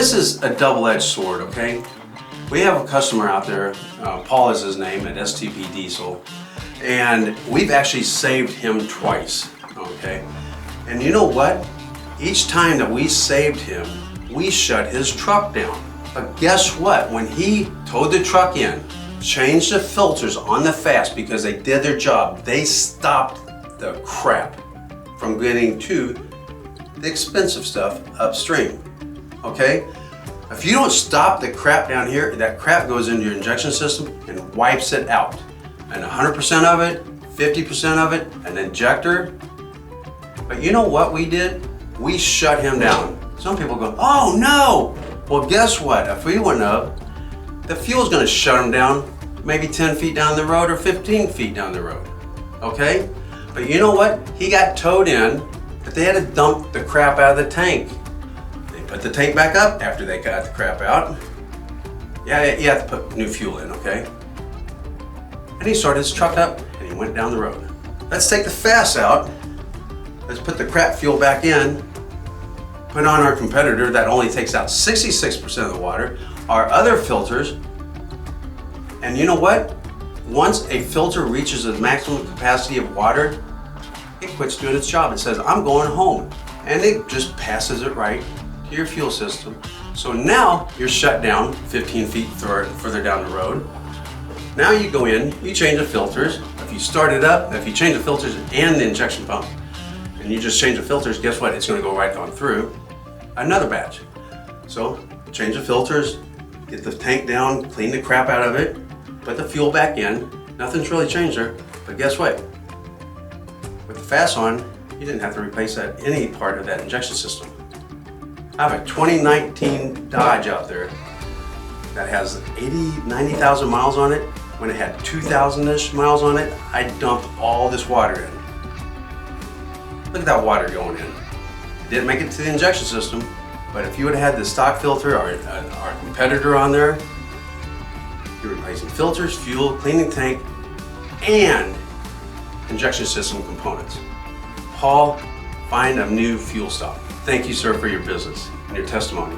this is a double-edged sword, okay? We have a customer out there, Paul is his name, at STP Diesel, and we've actually saved him twice, okay? And you know what? Each time that we saved him, we shut his truck down. But guess what? When he towed the truck in, changed the filters on the FASS because they did their job, they stopped the crap from getting to the expensive stuff upstream, okay? If you don't stop the crap down here, that crap goes into your injection system and wipes it out. And 100% of it, 50% of it, an injector. But you know what we did? We shut him down. Some people go, oh no! Well, guess what? If we wouldn't have, the fuel's gonna shut him down maybe 10 feet down the road or 15 feet down the road, okay? But you know what? He got towed in, but they had to dump the crap out of the tank. They put the tank back up after they got the crap out. Yeah, you have to put new fuel in, okay? And he started his truck up and he went down the road. Let's take the FASS out. Let's put the crap fuel back in. Put on our competitor that only takes out 66% of the water. Our other filters. And you know what? Once a filter reaches the maximum capacity of water, it quits doing its job. It says, I'm going home. And it just passes it right to your fuel system. So now you're shut down 15 feet further down the road. Now you go in, you change the filters. If you start it up, if you change the filters and the injection pump, and you just change the filters, guess what? It's gonna go right on through another batch. So change the filters, get the tank down, clean the crap out of it, put the fuel back in. Nothing's really changed there, but guess what? With the FASS on, you didn't have to replace any part of that injection system. I have a 2019 Dodge out there that has 90,000 miles on it. When it had 2,000-ish miles on it, I dumped all this water in. Look at that water going in. It didn't make it to the injection system, but if you would have had the stock filter or our competitor on there, you're replacing filters, fuel, cleaning tank, and injection system components. Paul, find a new fuel stop. Thank you, sir, for your business and your testimony.